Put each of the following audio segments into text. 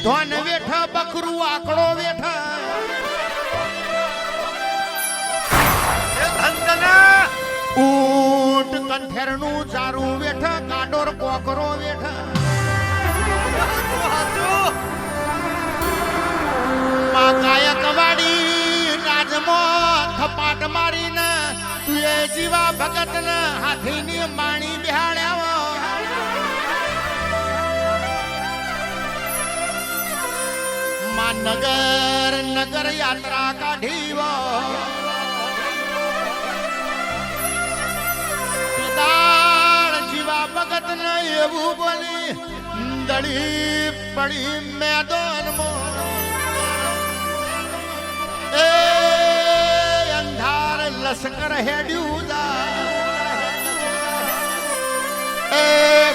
ધોન વેઠા બકરું આકડો વેઠા ઊંટ કંઠેરનું ચારું વેઠા કાડોર કોકરો વેઠા માં કાયકવાડી રાજમાં થપાટ મારીને તું એ જીવા ભગતને હાથીની માણી બિહાડ્યા માં નગર નગર યાત્રા કાઢી જીવા ભગત ને એવું બોલી દળી પડી મેદાનમાં એ અંધાર લશ્કર હેડ્યું એ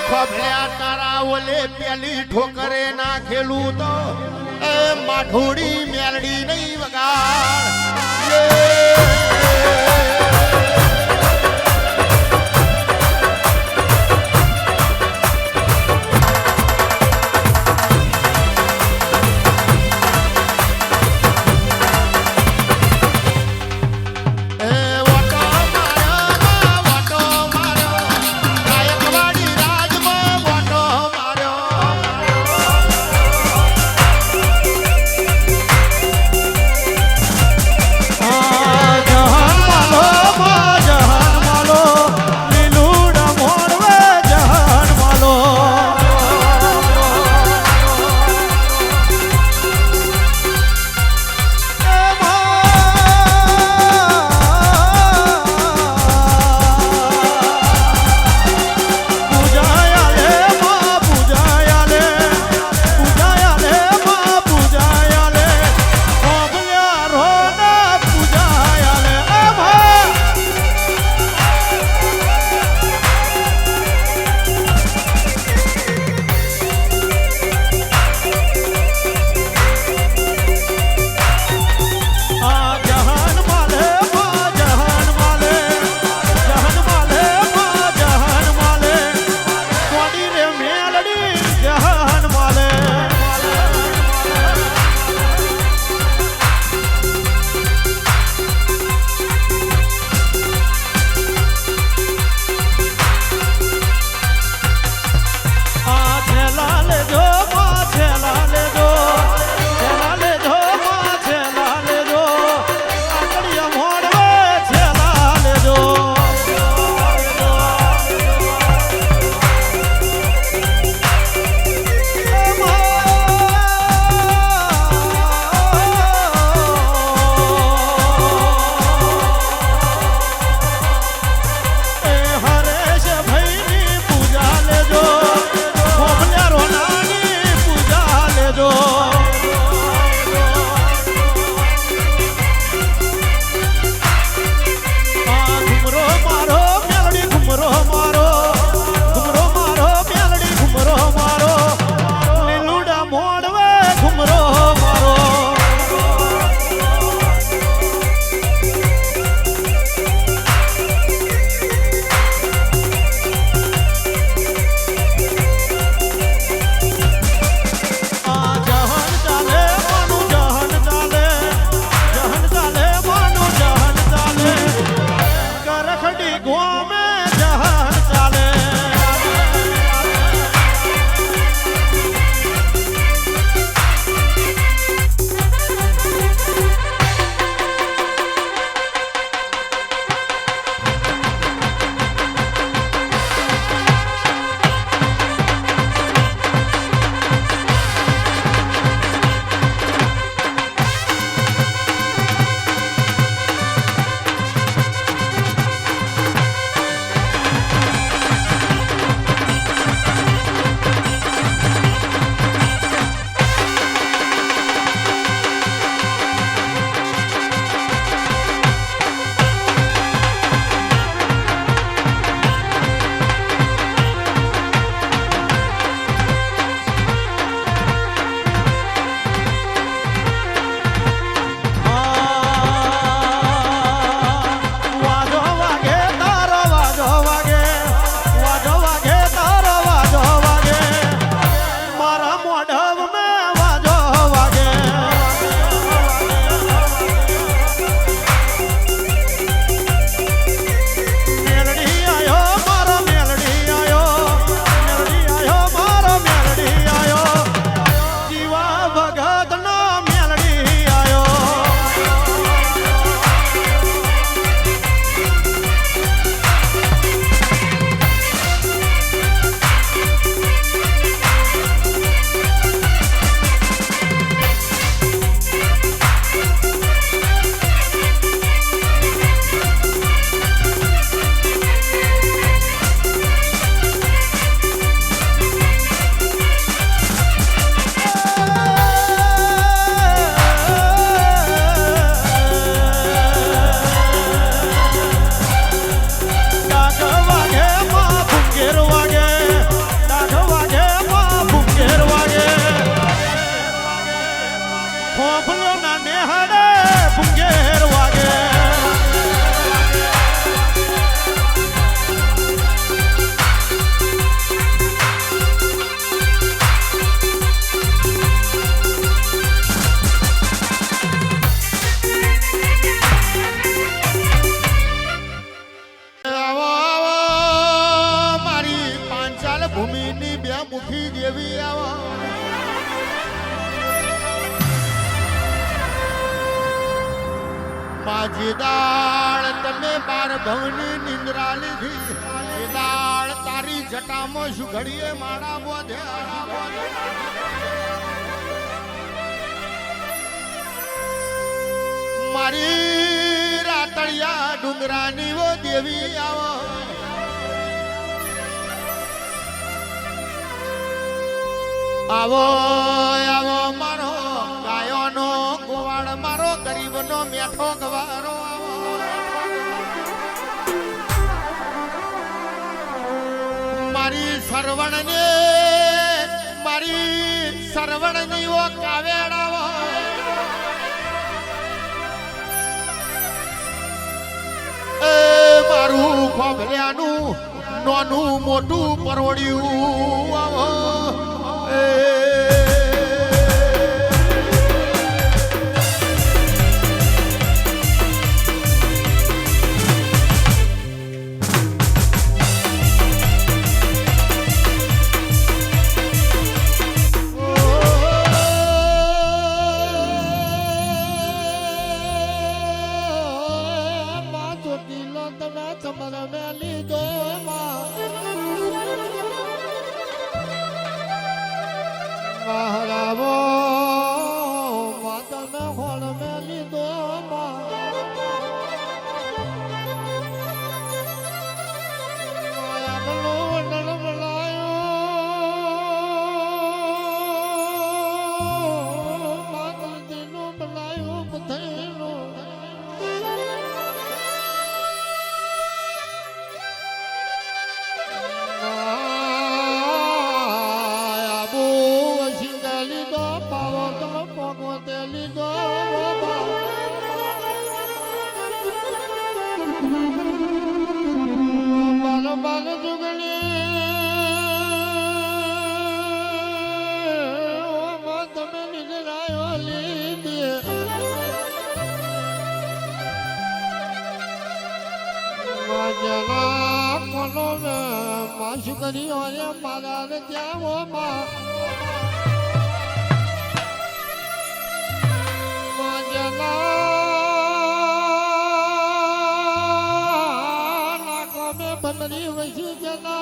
ખોભળ્યા તારા ઓલે પેલી ઠોકરે નાખેલું તો એ માઠોડી મેલડી નહીં વગાડ જહન માધો મુખી દેવી આવો માજી દાળ તમે બાર ભવની નિંદ્રા લીધી એ દાળ તારી જટામાં શું ઘડીએ માળા બોધ્યા મારી રાતળિયા ડુંગરાની વો દેવી આવો આવો આવો મારો ગાયોનો ગોવાળ મારો ગરીબનો મેઠો ગવારો આવો મારી સરવણની ઓ કાવેડાવો એ મારું ખોભલ્યાનું નોનું મોટું પરોડ્યું આવો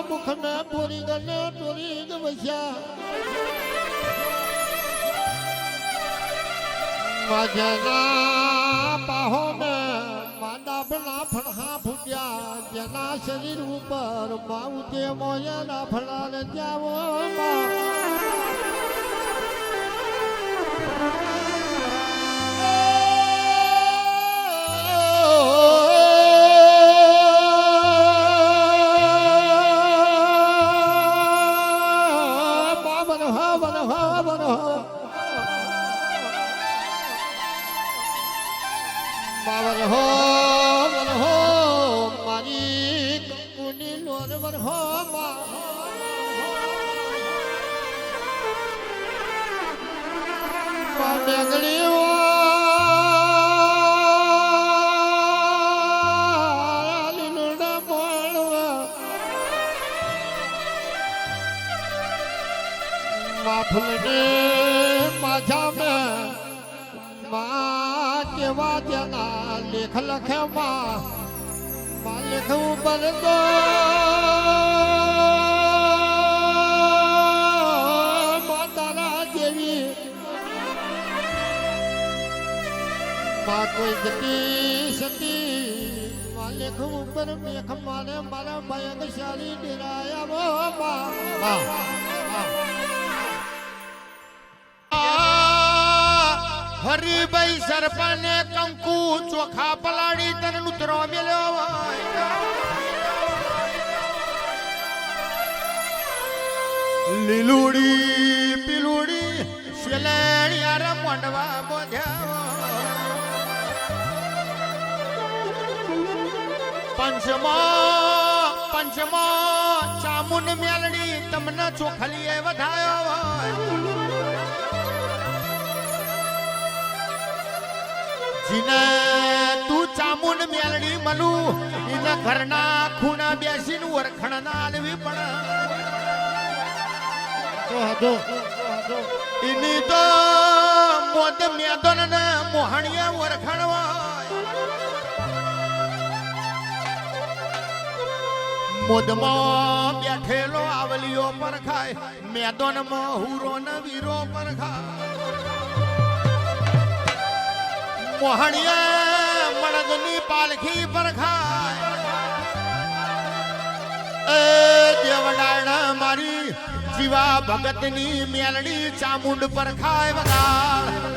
मुख में पूरी गले पूरी बसिया मजना बाहों में मादा बना फड़ा फुटिया जना शरीर ऊपर माऊ के मोयना फड़ा ले जाओ फुलने माझा में माँ के वाजना लेख लखे माँ लिख ऊपर दो माता देवी माँ कोई गति सती माँ लिख ऊपर मेघ मारे मारा भयशाली निराया वो माँ हरिभाई सरपने कंकु चोखा पलाड़ी तन उतरो मिलो લીલુડી પીલુડી શેલેણિયા મોંડવા બોધ્યા પંચમો ચામુન મેલડી તમને ચોખલીએ વધાયો જીને તું ચામુન મેલડી મલુ એના ઘરના ખૂણા બેસીને વરખણ ના આલવી પણ એની તો મોદ મેદન ને મોહણિયા વરખણવાય મોદમાં બેઠેલો આવલીઓ પર ખાય મેદનમાં હુરો ને વીરો પર ખાય મોહણિયા મણદની પાલખી પર ખાય એ દેવડાણા મારી જીવા ભગતની મેલડી ચામુંડ પર ખાય વગાડ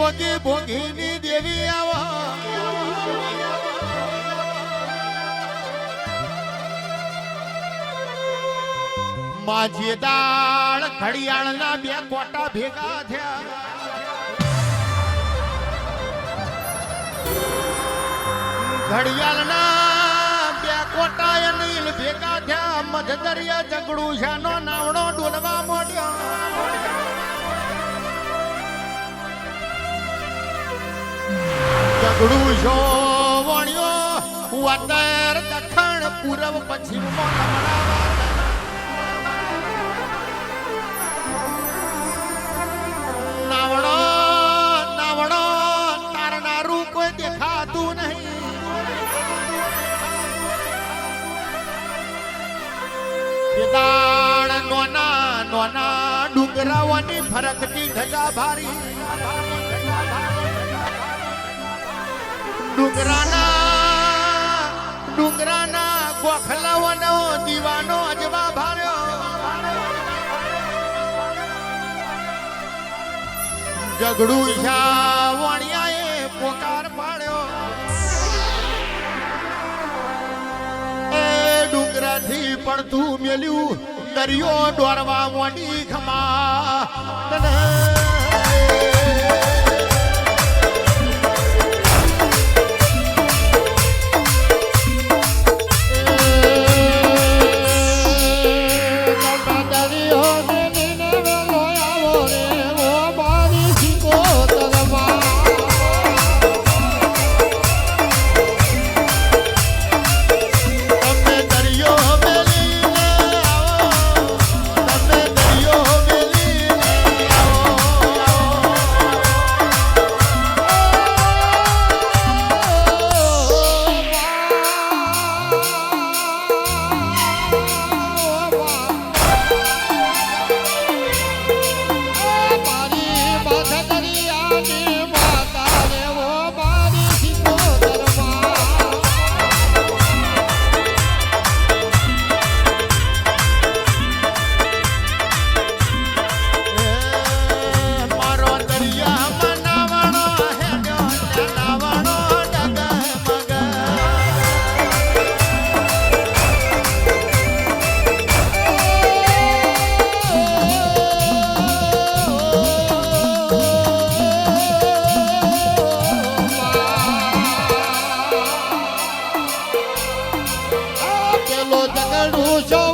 ભોગી ભોગીની દેવી આવો માજી દાળ ઘડિયાળના બે કોટા ભેગા થયા ઘડિયાળના બે કોટા અનિલ ભેગા થયા મધદરિયા ઝઘડું શાનો નાવડો ડોલવા મોડ્યો ઝઘડું શો વણ્યો ઉત્તર દક્ષિણ પૂર્વ પશ્ચિમ નાવડો નાવડો તારનારું કોઈ દેખાતું નહીં દાળ નોના નોના ડુંગરાઓની ફરકતી ધજા ભારી ડુંગરાના ગોખલાવાનો દીવાનો અજવા ભાર્યો ઝઘડું વાણિયાએ પોકાર પાડ્યો એ ડુંગરાથી પડતું મેલ્યું દરિયો દોરવા મોડી ખમા પડું છો